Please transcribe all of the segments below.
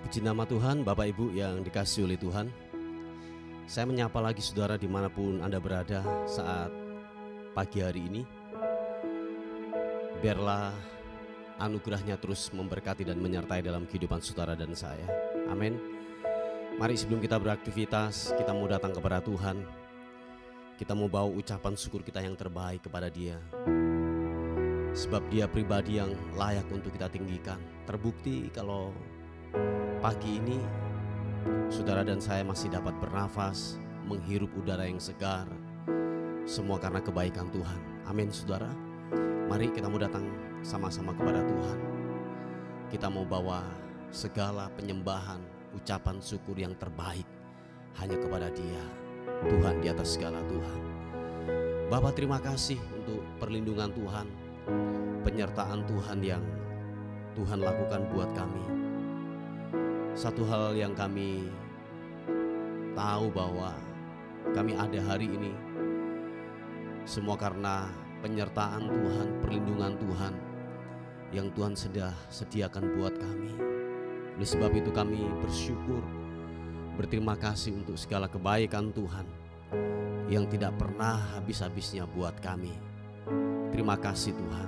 Puji nama Tuhan, Bapak Ibu yang dikasihi oleh Tuhan. Saya menyapa lagi saudara dimanapun Anda berada saat pagi hari ini. Biarlah anugerahnya terus memberkati dan menyertai dalam kehidupan saudara dan saya. Amin. Mari sebelum kita beraktivitas, kita mau datang kepada Tuhan. Kita mau bawa ucapan syukur kita yang terbaik kepada Dia. Sebab Dia pribadi yang layak untuk kita tinggikan. Terbukti kalau pagi ini saudara dan saya masih dapat bernafas, menghirup udara yang segar. Semua karena kebaikan Tuhan. Amin saudara. Mari kita mau datang sama-sama kepada Tuhan. Kita mau bawa segala penyembahan, ucapan syukur yang terbaik hanya kepada Dia, Tuhan di atas segala Tuhan. Bapa, terima kasih untuk perlindungan Tuhan, penyertaan Tuhan yang Tuhan lakukan buat kami. Satu hal yang kami tahu bahwa kami ada hari ini semua karena penyertaan Tuhan, perlindungan Tuhan yang Tuhan sudah sediakan buat kami. Oleh sebab itu kami bersyukur, berterima kasih untuk segala kebaikan Tuhan yang tidak pernah habis-habisnya buat kami. Terima kasih Tuhan.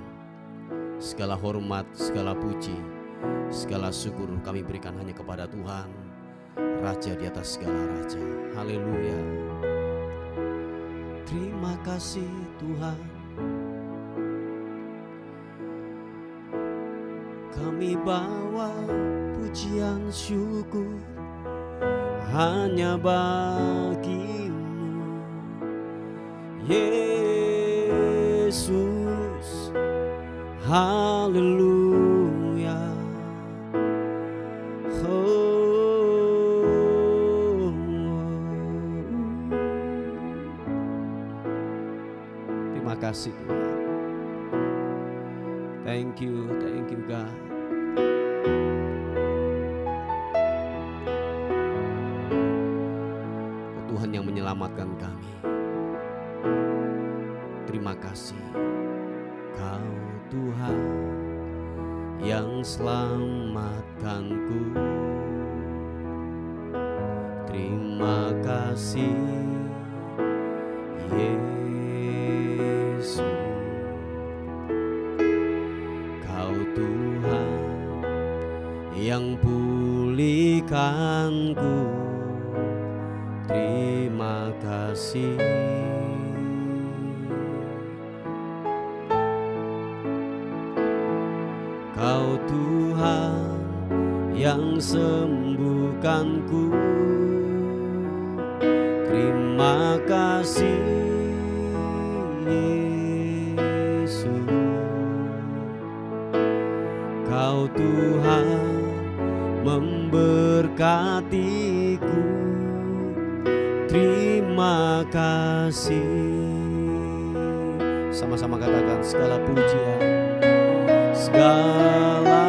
Segala hormat, segala puji, segala syukur kami berikan hanya kepada Tuhan, Raja di atas segala raja. Haleluya. Terima kasih Tuhan. Kami bawa pujian syukur hanya bagimu, Yesus. Haleluya. Terima kasih Tuhan. Thank you God. Tuhan yang menyelamatkan kami. Terima kasih. Kau Tuhan yang selamatkanku. Terima kasih Yesus. Kau Tuhan yang pulihkanku. Terima kasih. Kau Tuhan yang sembuhkanku. Terima kasih Yesus. Kau Tuhan memberkatiku. Terima kasih. Sama-sama katakan segala pujian, segala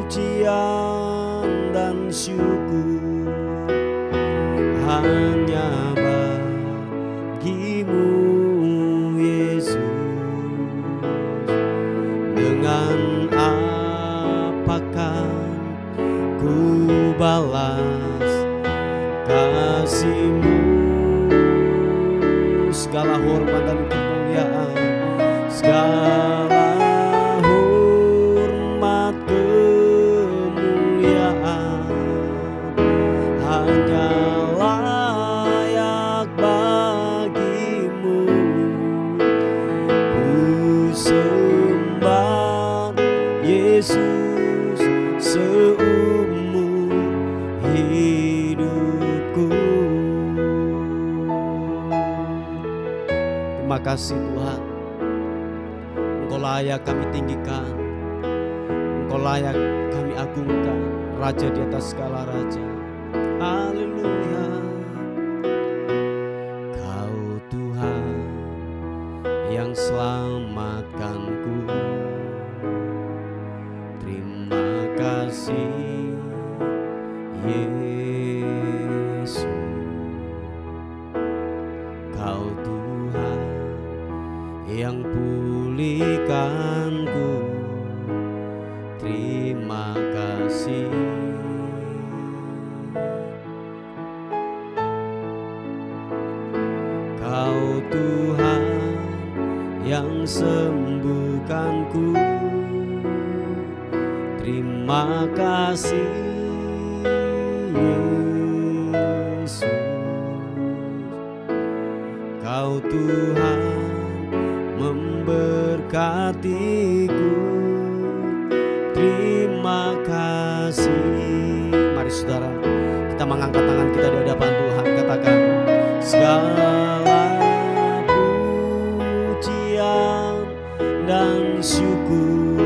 pujian dan syukur hanya bagimu Yesus. Dengan apakah ku balas kasih-Mu? Segala hormat dan kemuliaan, segala hormat kemuliaan hanya layak bagimu. Ku sembah Yesus seumur hidupku. Terima kasih Tuhan. Engkau layak kami tinggikan, Engkau layak kami agungkan, Raja di atas segala raja. Haleluya. Kau Tuhan yang selamatkanku. Terima kasih Yesus. Kau Tuhan yang pulihkanku. Terima kasih sembuhkanku. Terima kasih Yesus, Kau Tuhan memberkatiku. Terima kasih. Mari saudara, kita mengangkat tangan kita di hadapan Tuhan. Katakan, segala pujian dan syukur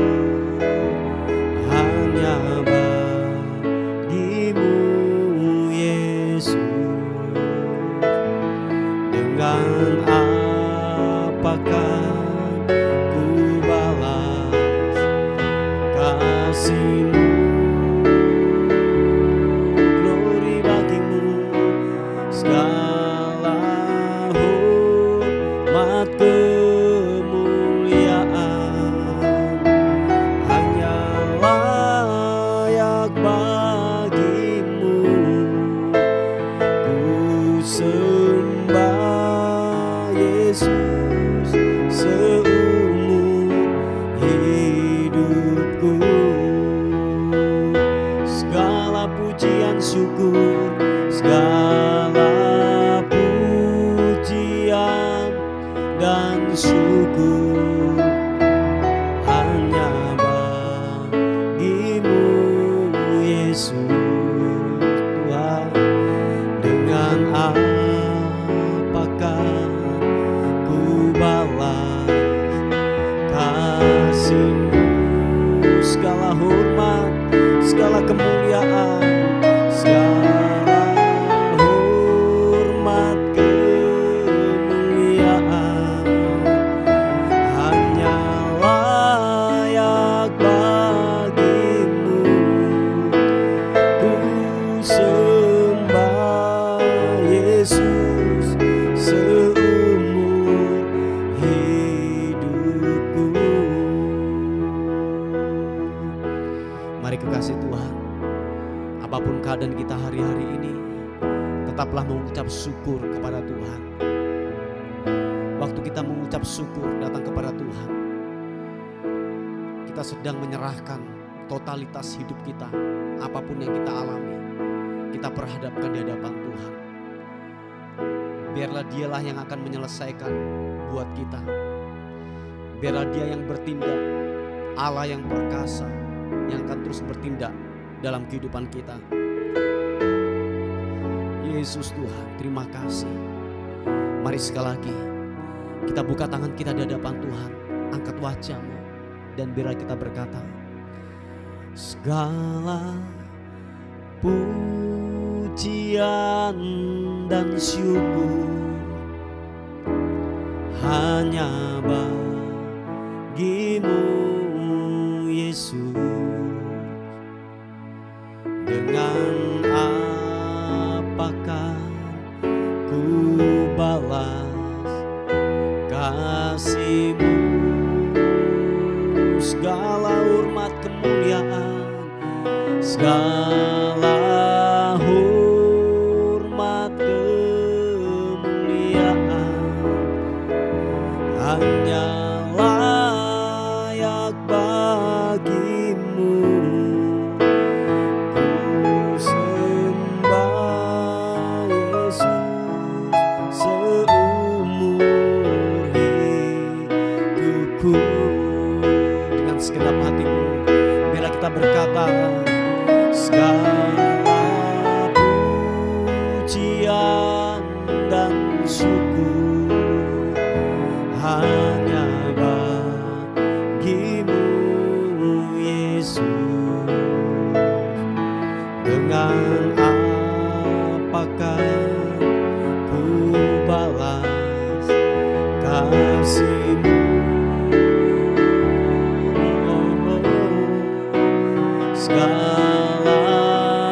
hanya bagimu Yesus. Dengan apakah ku balas kasih-Mu? Glory bagimu, segala hormat kemuliaan hanya layak bagimu. Ku sembah Yesus seumur hidupku. Segala pujian syukur, segala pujian dan syukur hanya bagimu Yesus. Tuhan, dengan apakah ku balas kasih-Mu? Segala hormat, segala kemuliaan, segala hormat kemuliaan hanya layak bagimu. Ku sembah Yesus seumur hidupku. Mari kekasih Tuhan, apapun keadaan kita hari-hari ini, tetaplah mengucap syukur kepada Tuhan. Waktu kita mengucap syukur datang kepada Tuhan, kita sedang menyerahkan totalitas hidup kita. Apapun yang kita alami, kita perhadapkan di hadapan Tuhan. Biarlah Dialah yang akan menyelesaikan buat kita. Biarlah Dia yang bertindak, Allah yang perkasa, yang akan terus bertindak dalam kehidupan kita. Yesus Tuhan, terima kasih. Mari sekali lagi kita buka tangan kita di hadapan Tuhan. Angkat wajah-Mu dan biarlah kita berkata, segala pujian dan syukur hanya bagimu Yesus. Dengan apakah ku balas kasih-Mu? Segala hormat kemuliaan, segala hormat kemuliaan hanya layak bagimu. Ku sembah Yesus seumur hidupku. Dengan segenap hatimu, biarlah kita berkata, segala pujian dan syukur hanya bagimu Yesus. Dengan apakah ku balas kasih-Mu? Segala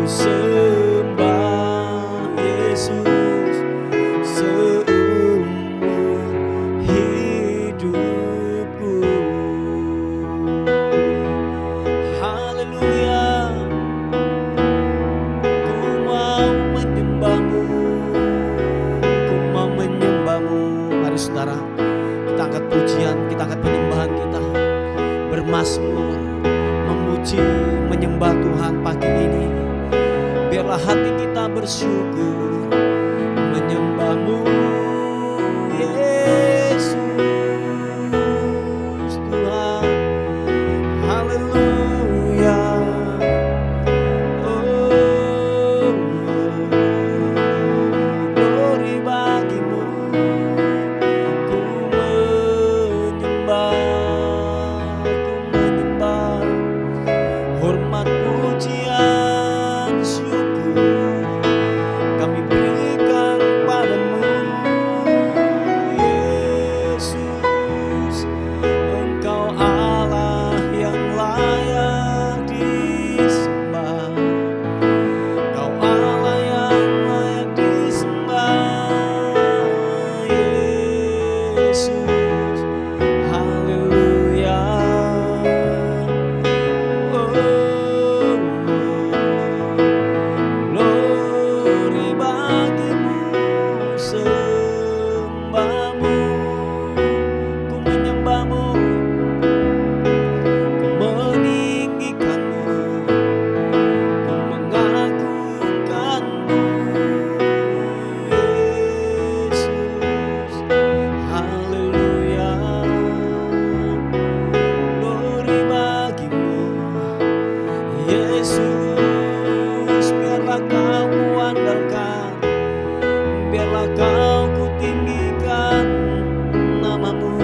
sembah Yesus seumur hidupku. Haleluya, ku mau menyembahmu, ku mau menyembahmu. Mari saudara, kita angkat pujian, kita angkat penyembahan kita, bermazmur, memuji, menyembah Tuhan pagi ini. Biarlah hati kita bersyukur, menyembahmu Yesus Tuhan. Haleluya. Oh, glory bagimu, ku menyembah, hormat pujian syukur kami berikan padamu Yesus. Engkau Allah yang layak disembah, Engkau Allah yang layak disembah Yesus. Haleluya. Glory bagimu, sembahmu, ku menyembahmu, ku meninggikanmu, ku mengagungkanmu Yesus. Haleluya. Glory bagimu Yesus. Biarlah kau kuandalkan, biarlah kau kutinggikan namamu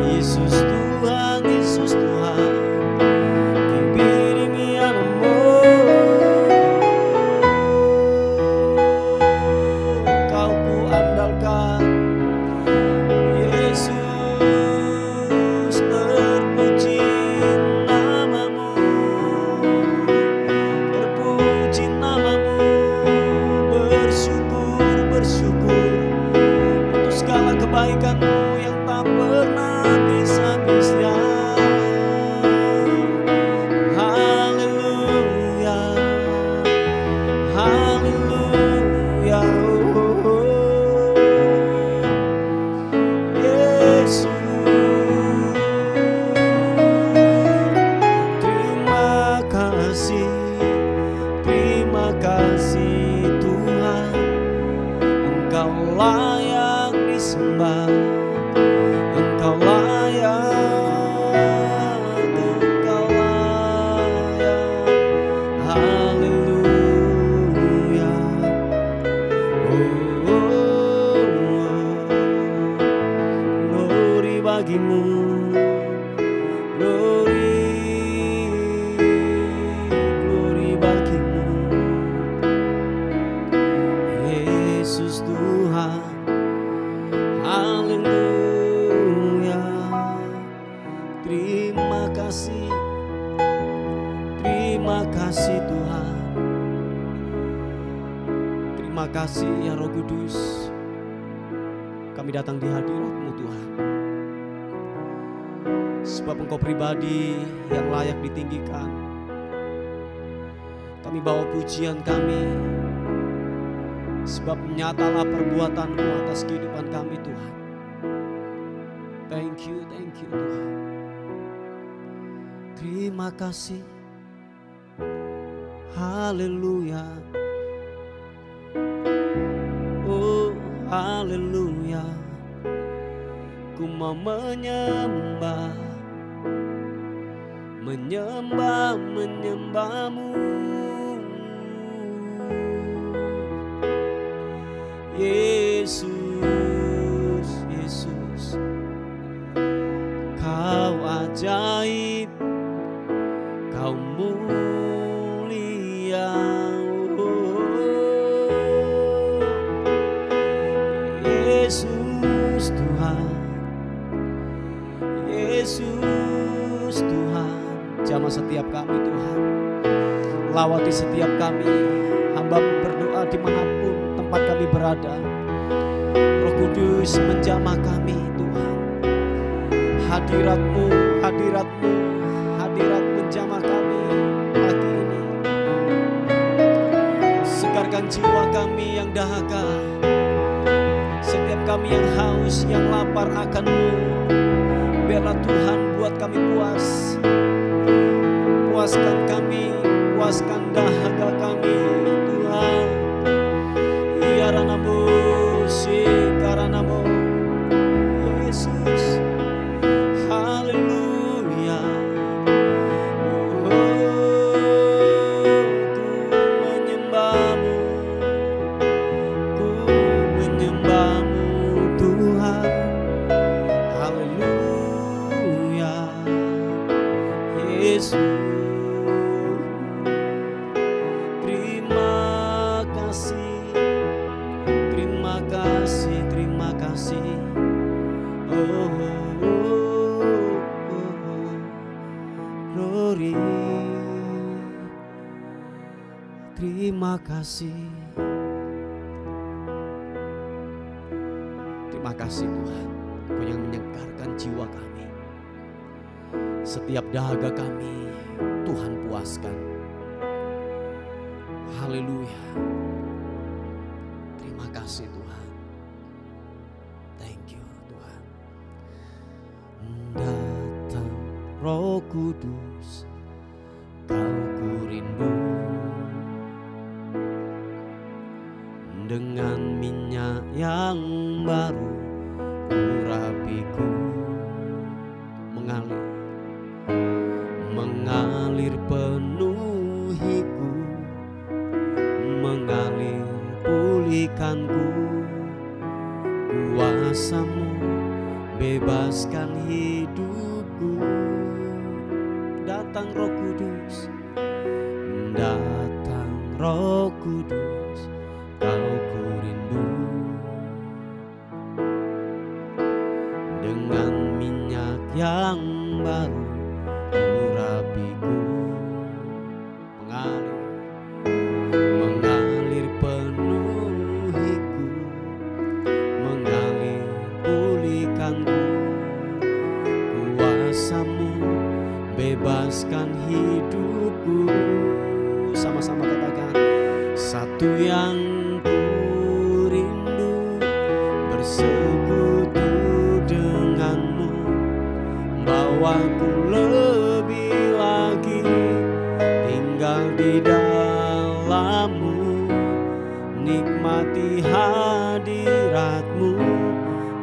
Yesus Tuhan, Yesus Tuhan. Kibirimi anamu, kau kuandalkan Yesus. Terpuji namamu, terpuji namamu. Bersyukur, bersyukur untuk segala kebaikanmu yang tak pernah bisa-bisa. Haleluya, haleluya. Yesus, terima kasih, terima kasih Tuhan. Engkau layak disembah, Engkau layak, Engkau layak. Haleluya. Glory bagimu, glory bagimu Yesus Tuhan. Haleluya. Terima kasih Tuhan. Terima kasih ya Roh Kudus. Kami datang di hadirat-Mu Tuhan, sebab Engkau pribadi yang layak ditinggikan. Kami bawa pujian kami, sebab nyatalah perbuatan-Mu atas kehidupan kami Tuhan. Thank you Tuhan. Terima kasih. Haleluya. Oh haleluya. Ku mau menyembah, menyembahmu Yesus, Yesus. Kau ajaib, Kau mulia. Yesus Tuhan, Yesus Tuhan. Jamah setiap kami Tuhan. lawati setiap kami. Hamba-Mu berdoa dimanapun tempat kami berada. Roh Kudus menjamah kami Tuhan. Hadirat-Mu, hadirat-Mu, hadirat menjamah kami pagi ini. Segarkan jiwa kami yang dahaga, setiap kami yang haus, yang lapar akan-Mu. Biarlah Tuhan buat kami puas. Puaskan kami, puaskan dahaga kami Tuhan. Ya Ranamu, Sikaranamu, Yesus. Haleluya. Oh, ku menyembah-Mu, ku menyembah-Mu Tuhan. Haleluya, Yesus. Terima kasih, terima kasih, terima kasih. Oh, oh, oh, oh. Glory. Terima kasih. Terima kasih Tuhan, Kau yang menyegarkan jiwa kami. Setiap dahaga kami Tuhan puaskan. Haleluya. Terima kasih Tuhan. Thank you Tuhan. Datang Roh Kudus, Kau ku rindu. Dengan minyak yang baru urapiku mengalir, mengalir penuhiku, mengalir pulihkanku. Kuasa-Mu bebaskan hidupku. Datang Roh Kudus, datang Roh Kudus, Kau ku rindu. Dengan minyak yang baru urapiku, mengalir, mengalir penuhiku, mengalir pulihkanku. Kuasa-Mu bebaskan hidupku. Sama-sama katakan. Satu yang ku rindu, bersekutu dengan-Mu, bawaku lebih lagi tinggal di dalam-Mu, nikmati hadirat-Mu,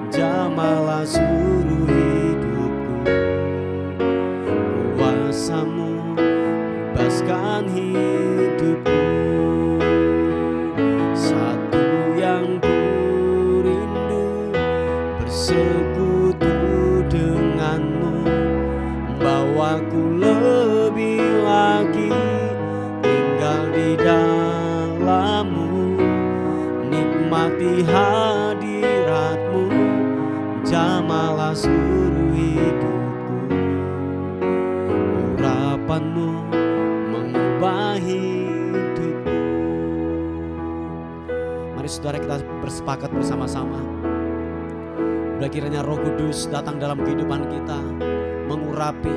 jamalah seluruh hidupku. Kuasa-Mu bebaskan hidupku. Satu yang ku rindu, bersekutu dengan-Mu, bawaku lebih lagi tinggal di dalam-Mu, nikmati hadirat-Mu, jamalah seluruh hidupku. Urapan-Mu mengubah hidupku. Mari saudara kita bersepakat bersama-sama. Udah kiranya Roh Kudus datang dalam kehidupan kita, mengurapi,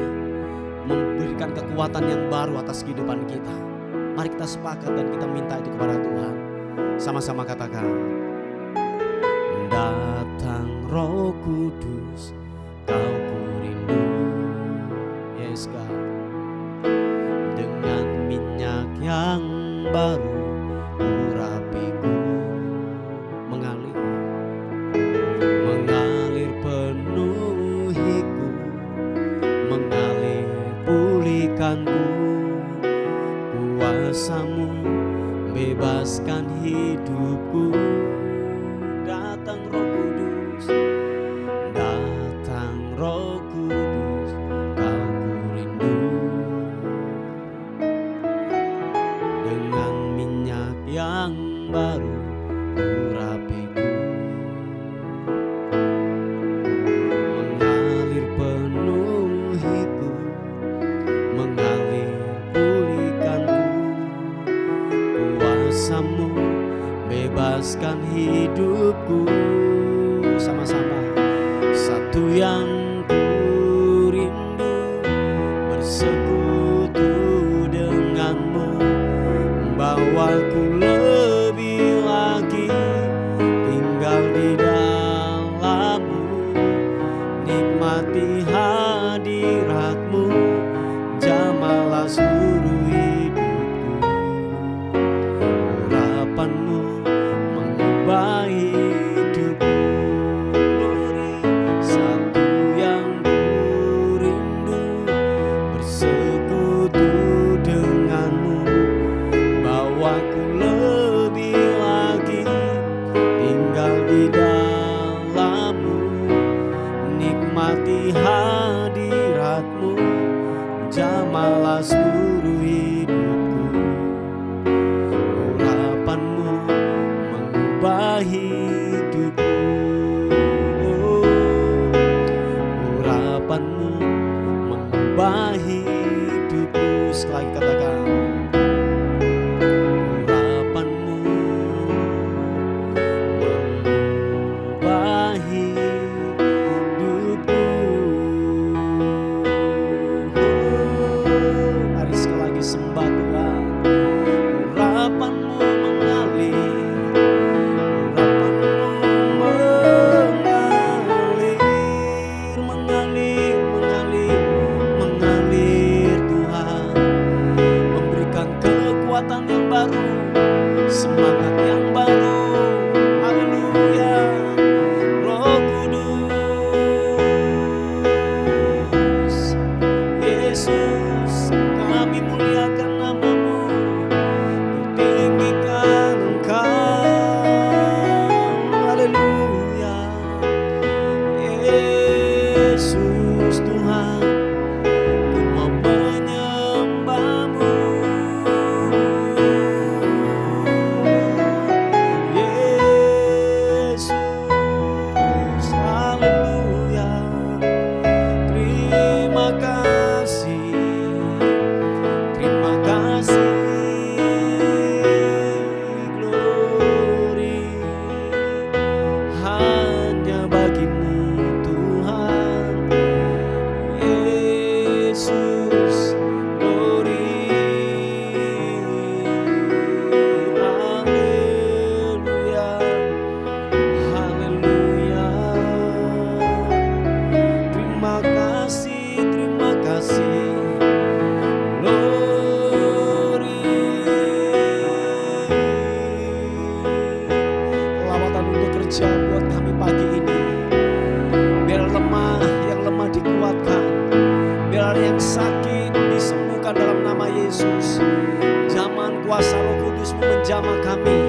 memberikan kekuatan yang baru atas kehidupan kita. Mari kita sepakat dan kita minta itu kepada Tuhan. Sama-sama katakan. Datang Roh Kudus, Kau ku rindu. Yes God. Dengan minyak yang baru urapiku, mengalir, mengalir penuhiku, mengalir pulihkanku. Kuasa-Mu bebaskan hidupku. Datang Roh Kudus, datang Roh Kudus, Kau ku rindu. Dengan minyak yang baru urapiku, mengalir penuhiku, mengalir pulihkanku. kuasa-Mu bebaskan hidupku. Sama-sama. Satu yang ku rindu, bersekutu denganmu, bawaku lebih lagi tinggal di dalammu, nikmati hadiratmu, jamalah seluruh hidupku. Urapanmu mengubah hidupku. Glory. Satu yang ku rindu, bersekutu denganmu, bawaku lebih lagi tinggal di dalammu, nikmati hadiratmu, jamalah seluruh hidupku. Urapanmu mengubah hidupku. Urapanmu mengubah hidupku. Sekali katakan, urapanmu mengubah hidupku. Mari sekali lagi sembah Tuhan. Urapanmu mengalir, urapanmu mengalir Tuhan, memberikan kekuatan yang baru, semangat yang baru. Haleluya. Roh Kudus, Yesus, kami muliakan nama-Mu, tinggikan Engkau. Haleluya. Yesus Tuhan, ku mau menyembah-Mu. Yesus, haleluya. Terima kasih, terima kasih. Glory hanya bagi-Mu Tuhan. Yesus, glory. Haleluya, haleluya. Terima kasih, terima kasih. Glory. Lawatan untuk kerja buat kami pagi ini. Biar yang lemah dikuatkan, biar yang sakit disembuhkan dalam nama Yesus. Zaman kuasa Roh Kudus menjamah kami,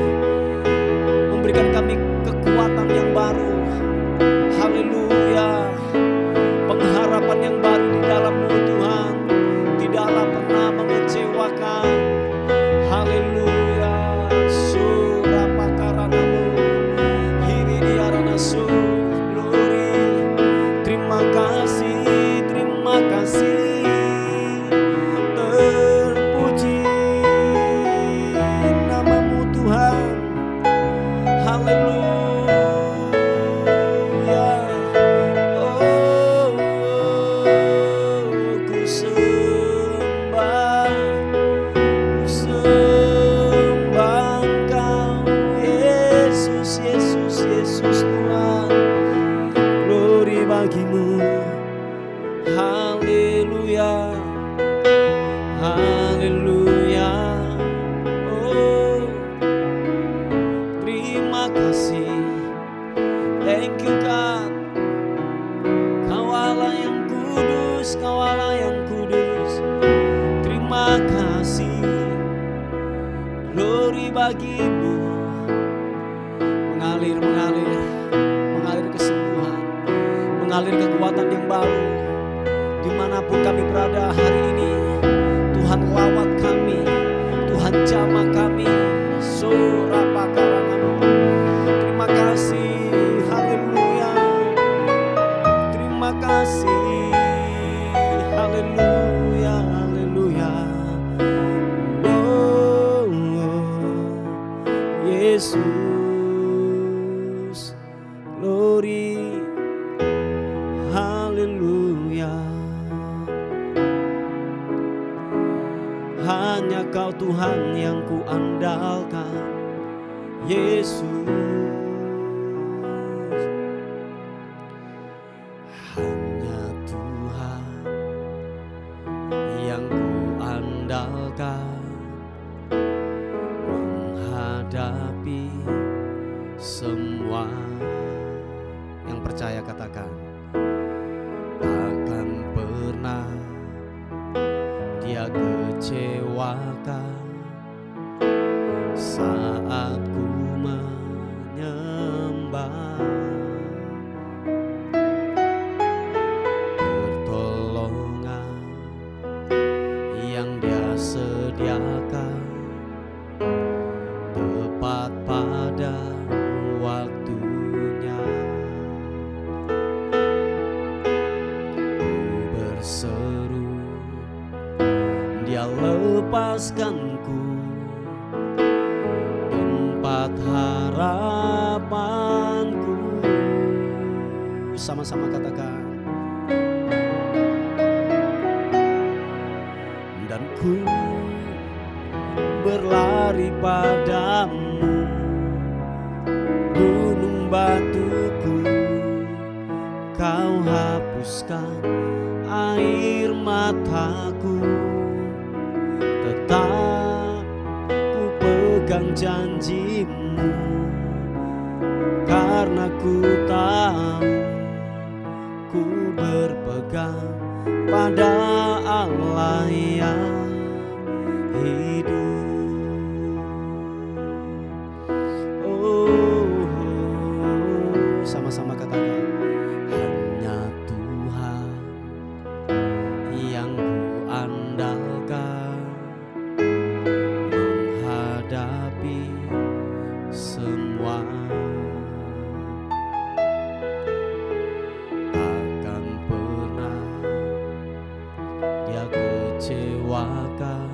memberikan kami kekuatan yang baru. Haleluya. Pengharapan yang baru di dalam-Mu Tuhan, tidaklah pernah mengecewakan. Haleluya. Surapakaranamu, hiridiaranasu. Glory. Terima kasih, terima kasih. Terpuji nama-Mu Tuhan. Haleluya. Oh, ku sembah Engkau. Yesus, Yesus, Yesus Tuhan. Glory bagi-Mu. Haleluya, haleluya. Oh, terima kasih. Thank you God. Kau Allah yang kudus, Kau Allah yang kudus. Terima kasih. Glory bagi-Mu. Mengalir, mengalir, mengalir kesembuhan, mengalir kekuatan yang baru. Dimanapun kami berada hari ini, Tuhan lawat kami, Tuhan jamah kami. Surapakaranamu. Terima kasih. Haleluya. Terima kasih. Haleluya, haleluya. Oh, oh. Yesus. Glory, haleluya. Hanya Kau Tuhan yang ku andalkan, Yesus. Hanya Tuhan yang ku andalkan menghadapi semua. Yang percaya katakan, takkan pernah Dia kecewakan saat ku menyembah. Pertolongan yang Dia sediakan tepat pada waktunya. Ku berseru, Dia lepaskanku tempat harapanku. Sama-sama katakan. Dan ku berlari padamu, gunung batuku, Kau hapuskan air mataku. Tetap ku pegang janji-Mu, karena ku tahu ku berpegang pada Allah yang hidup. Oh, sama-sama katakan, hanya Tuhan yang ku andalkan menghadapi semua. Takkan pernah Dia kecewakan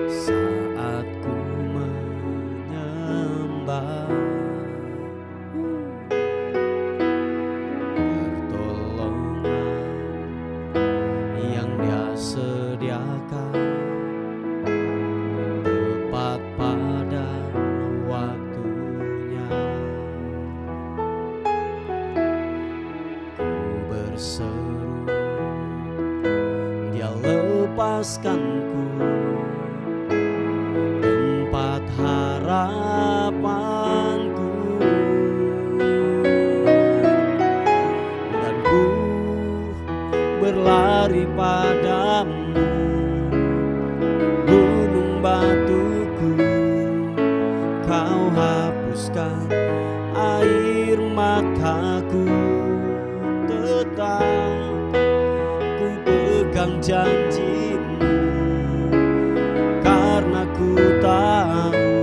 saat ku menyembah. Pertolongan yang Dia sediakan tepat pada waktunya. Ku berseru, Dia lepaskanku tempat harapanku. Dan ku berlari padamu, gunung batuku, Kau hapuskan air mataku. Tetap ku pegang janji-Mu, karena ku tahu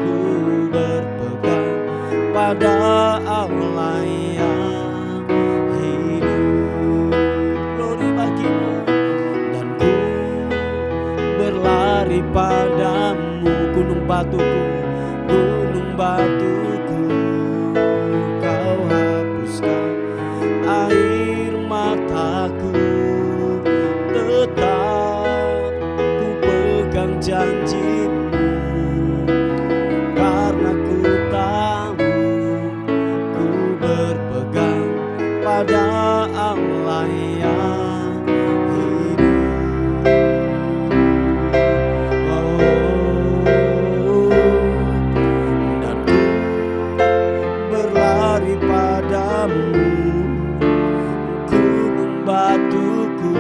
ku berpegang pada Allah yang hidup. Glory bagi-Mu. Dan ku berlari padamu, gunung batuku, gunung batuku, Kau hapuskan air mataku. Tetap ku pegang janji-Mu, karena ku tahu ku berpegang pada Allah yang hidup. Oh, dan ku berlari padamu, gunung batuku,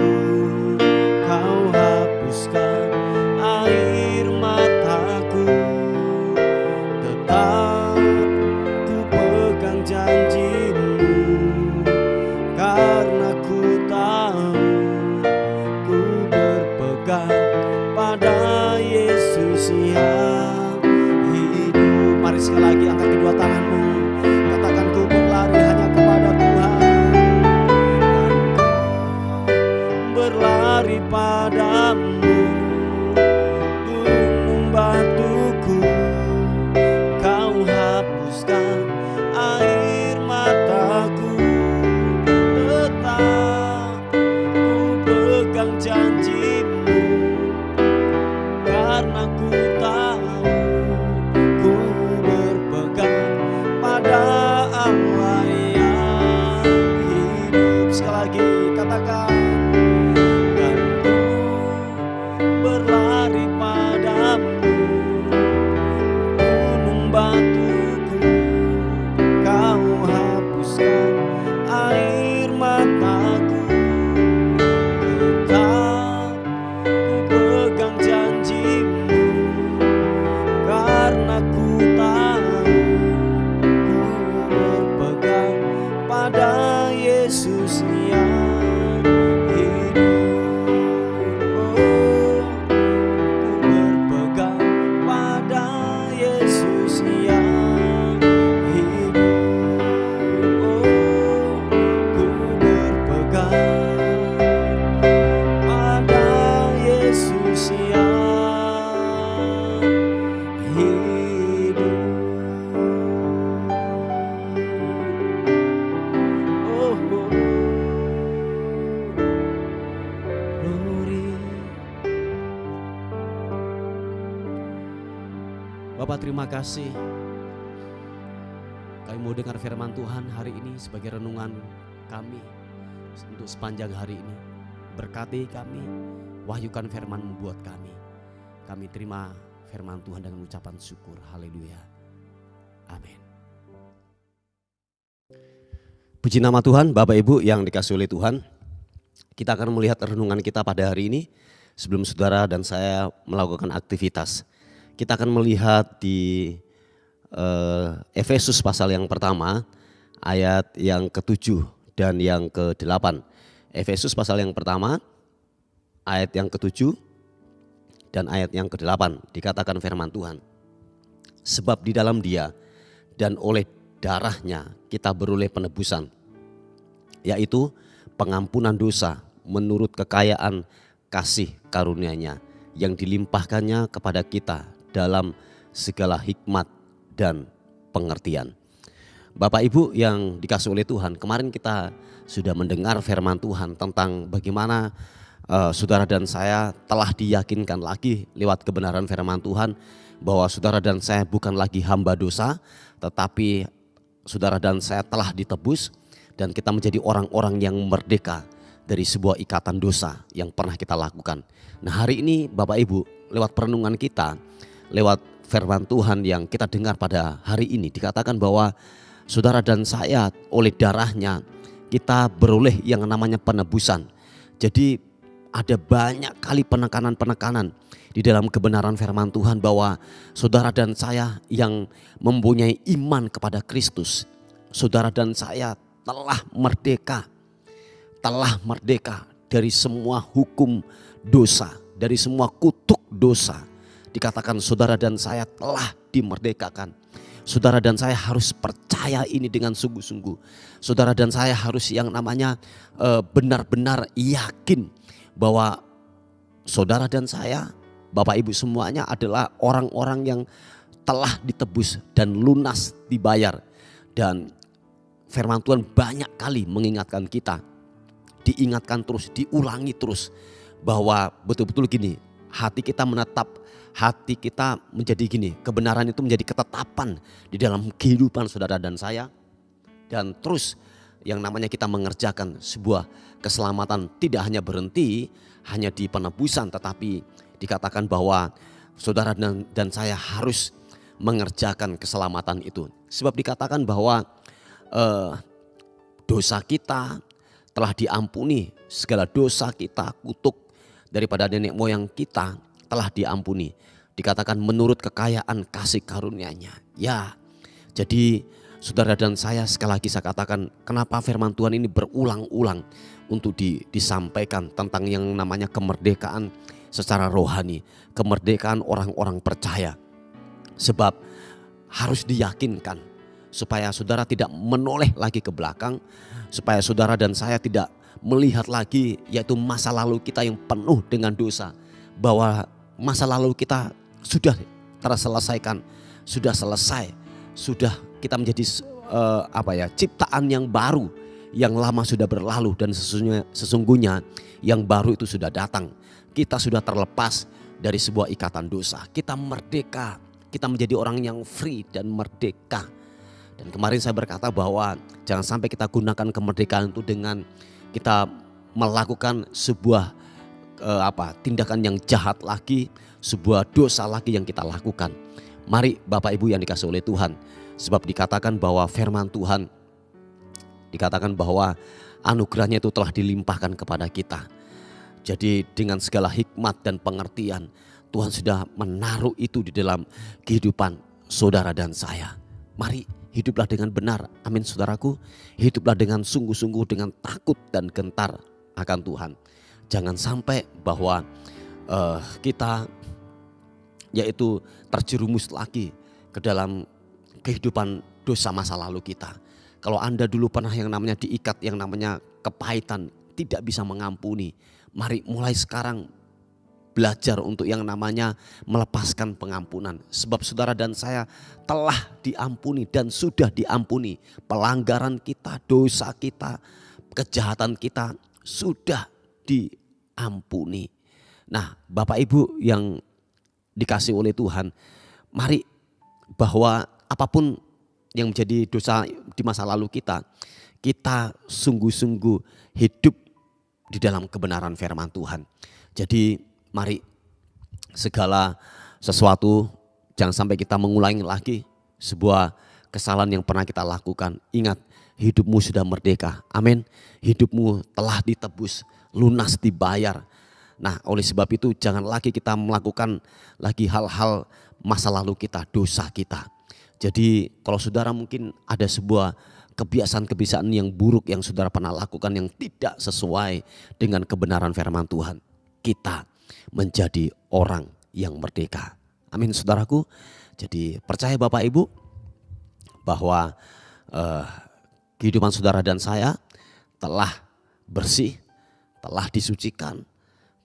Kau hapuskan air mataku. Tetap ku pegang janji-Mu, karena ku tahu ku berpegang pada Yesus yang hidup. Mari sekali lagi angkat kedua tanganmu, katakan, ku berlari hanya kepada Tuhan. Berlari padamu, gunung batuku, tahu ku berpegang pada Allah yang hidup. Sekali lagi katakan, dan ku berlari padamu, gunung batuku kau hapuskan air mataku. Tetap ku pegang janjimu, karena ku tahu ku berpegang pada Yesus yang hidup. Oh, ku berpegang pada Yesus yang hidup. Oh, ku berpegang pada Yesus yang hidup. Oh, glory. Bapak, terima kasih. Kami mau dengar firman Tuhan hari ini sebagai renungan kami untuk sepanjang hari ini. Berkati kami, wahyukan firman-Mu buat kami. Kami terima firman Tuhan dengan ucapan syukur. Haleluya. Amin. Puji nama Tuhan. Bapak Ibu yang dikasihi oleh Tuhan, kita akan melihat renungan kita pada hari ini. Sebelum saudara dan saya melakukan aktivitas, kita akan melihat di Efesus pasal yang pertama, ayat yang ke-7 dan yang ke-8. Efesus pasal yang pertama, ayat yang ke-7 dan ayat yang ke-8, dikatakan firman Tuhan, sebab di dalam Dia dan oleh darahnya kita beroleh penebusan, yaitu pengampunan dosa menurut kekayaan kasih karunia-Nya yang dilimpahkannya kepada kita dalam segala hikmat dan pengertian. Bapak Ibu yang dikasihi oleh Tuhan, kemarin kita sudah mendengar firman Tuhan tentang bagaimana saudara dan saya telah diyakinkan lagi lewat kebenaran firman Tuhan bahwa saudara dan saya bukan lagi hamba dosa, tetapi saudara dan saya telah ditebus dan kita menjadi orang-orang yang merdeka dari sebuah ikatan dosa yang pernah kita lakukan. Nah, hari ini Bapak Ibu, lewat perenungan kita, lewat firman Tuhan yang kita dengar pada hari ini, dikatakan bahwa saudara dan saya oleh darahnya kita beroleh yang namanya penebusan. Jadi ada banyak kali penekanan-penekanan di dalam kebenaran firman Tuhan bahwa saudara dan saya yang mempunyai iman kepada Kristus, saudara dan saya telah merdeka dari semua hukum dosa, dari semua kutuk dosa. Dikatakan saudara dan saya telah dimerdekakan. Saudara dan saya harus percaya ini dengan sungguh-sungguh. Saudara dan saya harus yang namanya benar-benar yakin bahwa saudara dan saya, Bapak Ibu semuanya adalah orang-orang yang telah ditebus dan lunas dibayar. Dan firman Tuhan banyak kali mengingatkan kita, diingatkan terus, diulangi terus bahwa betul-betul gini, hati kita menetap, hati kita menjadi gini, kebenaran itu menjadi ketetapan di dalam kehidupan saudara dan saya. Dan terus yang namanya kita mengerjakan sebuah keselamatan tidak hanya berhenti hanya di penebusan, tetapi dikatakan bahwa saudara dan saya harus mengerjakan keselamatan itu. Sebab dikatakan bahwa dosa kita telah diampuni, segala dosa kita, kutuk daripada nenek moyang kita telah diampuni. Dikatakan menurut kekayaan kasih karunia-Nya. Ya, jadi saudara dan saya sekali lagi saya katakan, kenapa firman Tuhan ini berulang-ulang untuk disampaikan tentang yang namanya kemerdekaan secara rohani, kemerdekaan orang-orang percaya. Sebab harus diyakinkan supaya saudara tidak menoleh lagi ke belakang, supaya saudara dan saya tidak melihat lagi yaitu masa lalu kita yang penuh dengan dosa, bahwa masa lalu kita sudah terselesaikan, sudah selesai, sudah kita menjadi ciptaan yang baru, yang lama sudah berlalu dan sesungguhnya yang baru itu sudah datang. Kita sudah terlepas, dari sebuah ikatan dosa. Kita merdeka, kita menjadi orang yang free dan merdeka. Dan kemarin saya berkata bahwa jangan sampai kita gunakan kemerdekaan itu dengan kita melakukan sebuah tindakan yang jahat lagi, sebuah dosa lagi yang kita lakukan. Mari Bapak Ibu yang dikasihi oleh Tuhan, sebab dikatakan bahwa firman Tuhan, dikatakan bahwa anugerahnya itu telah dilimpahkan kepada kita. Jadi dengan segala hikmat dan pengertian, Tuhan sudah menaruh itu di dalam kehidupan saudara dan saya. Mari hiduplah dengan benar, amin saudaraku. Hiduplah dengan sungguh-sungguh, dengan takut dan gentar akan Tuhan. Jangan sampai bahwa kita yaitu terjerumus lagi ke dalam kehidupan dosa masa lalu kita. Kalau Anda dulu pernah yang namanya diikat, yang namanya kepahitan, tidak bisa mengampuni. Mari mulai sekarang belajar untuk yang namanya melepaskan pengampunan. Sebab saudara dan saya telah diampuni dan sudah diampuni. Pelanggaran kita, dosa kita, kejahatan kita sudah diampuni. Nah, Bapak Ibu yang dikasihi oleh Tuhan, mari bahwa apapun yang menjadi dosa di masa lalu kita, kita sungguh-sungguh hidup di dalam kebenaran firman Tuhan. Jadi mari segala sesuatu jangan sampai kita mengulangi lagi sebuah kesalahan yang pernah kita lakukan. Ingat, hidupmu sudah merdeka. Amin. Hidupmu telah ditebus, lunas dibayar. Nah, oleh sebab itu jangan lagi kita melakukan lagi hal-hal masa lalu kita, dosa kita. Jadi kalau saudara mungkin ada sebuah kebiasaan-kebiasaan yang buruk yang saudara pernah lakukan yang tidak sesuai dengan kebenaran firman Tuhan, kita menjadi orang yang merdeka. Amin saudaraku. Jadi percaya Bapak Ibu bahwa kehidupan saudara dan saya telah bersih, telah disucikan,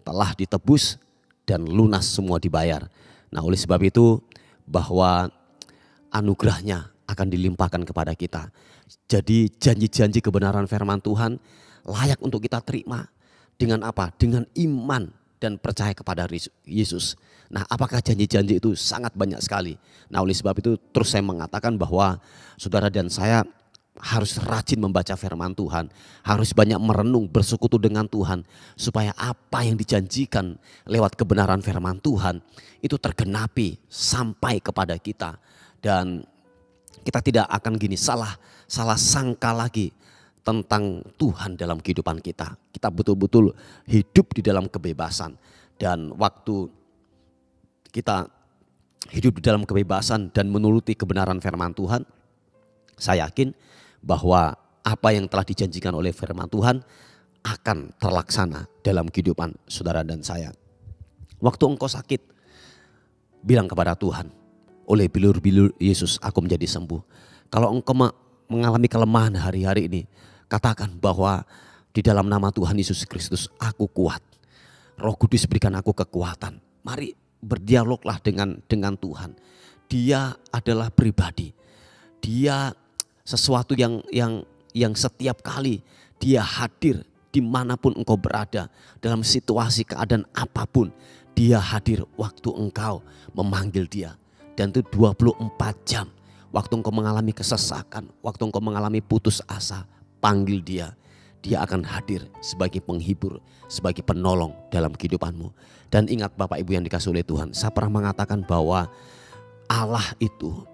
telah ditebus dan lunas semua dibayar. Nah, oleh sebab itu bahwa anugerahnya akan dilimpahkan kepada kita. Jadi janji-janji kebenaran firman Tuhan layak untuk kita terima. Dengan apa? Dengan iman dan percaya kepada Yesus. Nah, apakah janji-janji itu? Sangat banyak sekali. Nah, oleh sebab itu terus saya mengatakan bahwa saudara dan saya harus rajin membaca firman Tuhan, harus banyak merenung, bersekutu dengan Tuhan, supaya apa yang dijanjikan lewat kebenaran firman Tuhan itu tergenapi sampai kepada kita. Dan kita tidak akan salah sangka lagi tentang Tuhan dalam kehidupan kita. Kita betul-betul hidup di dalam kebebasan. Dan waktu kita hidup di dalam kebebasan dan menuruti kebenaran firman Tuhan, saya yakin bahwa apa yang telah dijanjikan oleh firman Tuhan akan terlaksana dalam kehidupan saudara dan saya. Waktu engkau sakit, bilang kepada Tuhan, oleh bilur-bilur Yesus aku menjadi sembuh. Kalau engkau mengalami kelemahan hari-hari ini, katakan bahwa di dalam nama Tuhan Yesus Kristus aku kuat. Roh Kudus berikan aku kekuatan. Mari berdialoglah dengan Tuhan. Dia adalah pribadi. Dia sesuatu yang setiap kali dia hadir dimanapun engkau berada. Dalam situasi keadaan apapun, dia hadir waktu engkau memanggil dia. Dan itu 24 jam. Waktu engkau mengalami kesesakan, waktu engkau mengalami putus asa, panggil dia. Dia akan hadir sebagai penghibur, sebagai penolong dalam kehidupanmu. Dan ingat Bapak Ibu yang dikasihi oleh Tuhan, saya pernah mengatakan bahwa Allah itu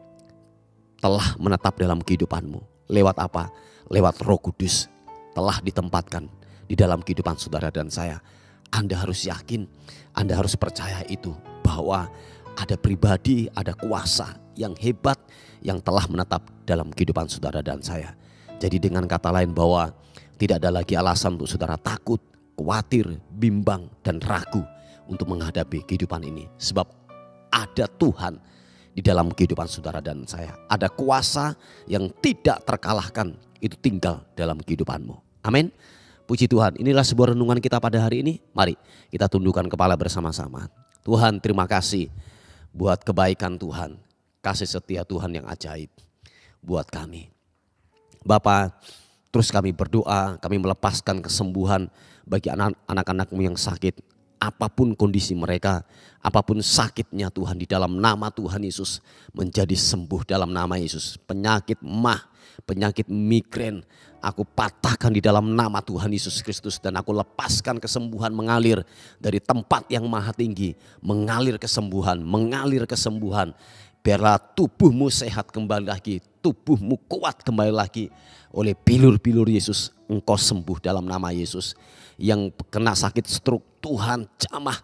telah menetap dalam kehidupanmu. Lewat apa? Lewat Roh Kudus telah ditempatkan di dalam kehidupan saudara dan saya. Anda harus yakin, Anda harus percaya itu, bahwa ada pribadi, ada kuasa yang hebat yang telah menetap dalam kehidupan saudara dan saya. Jadi dengan kata lain bahwa tidak ada lagi alasan untuk saudara takut, khawatir, bimbang dan ragu untuk menghadapi kehidupan ini. Sebab ada Tuhan di dalam kehidupan saudara dan saya. Ada kuasa yang tidak terkalahkan itu tinggal dalam kehidupanmu. Amin. Puji Tuhan, inilah sebuah renungan kita pada hari ini. Mari kita tundukkan kepala bersama-sama. Tuhan, terima kasih buat kebaikan Tuhan, kasih setia Tuhan yang ajaib buat kami. Bapa, terus kami berdoa, kami melepaskan kesembuhan bagi anak-anak-anakmu yang sakit. apapun kondisi mereka, apapun sakitnya Tuhan, di dalam nama Tuhan Yesus menjadi sembuh dalam nama Yesus. Penyakit mah, penyakit migrain, aku patahkan di dalam nama Tuhan Yesus Kristus dan aku lepaskan kesembuhan mengalir dari tempat yang maha tinggi, mengalir kesembuhan, mengalir kesembuhan. Biarlah tubuhmu sehat kembali lagi, tubuhmu kuat kembali lagi. Oleh bilur-bilur Yesus, engkau sembuh dalam nama Yesus. Yang kena sakit stroke, Tuhan jamah,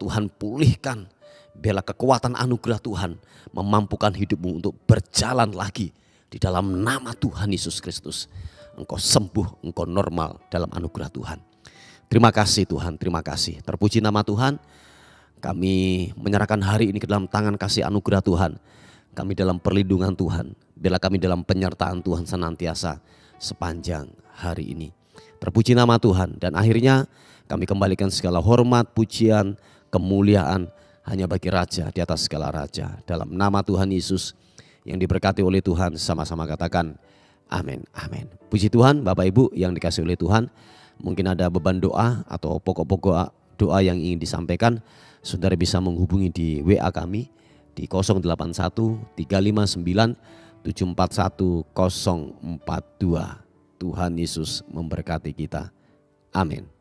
Tuhan pulihkan. Biarlah kekuatan anugerah Tuhan memampukan hidupmu untuk berjalan lagi di dalam nama Tuhan Yesus Kristus. Engkau sembuh, engkau normal dalam anugerah Tuhan. Terima kasih Tuhan, terima kasih. Terpuji nama Tuhan. Kami menyerahkan hari ini ke dalam tangan kasih anugerah Tuhan. Kami dalam perlindungan Tuhan. Biarlah kami dalam penyertaan Tuhan senantiasa sepanjang hari ini. Terpuji nama Tuhan. Dan akhirnya kami kembalikan segala hormat, pujian, kemuliaan hanya bagi Raja di atas segala Raja. Dalam nama Tuhan Yesus yang diberkati oleh Tuhan, sama-sama katakan amin, amin. Puji Tuhan, Bapak Ibu yang dikasihi oleh Tuhan. Mungkin ada beban doa atau pokok-pokok doa yang ingin disampaikan. Saudara bisa menghubungi di WA kami di 081 359 741 042. Tuhan Yesus memberkati kita. Amin.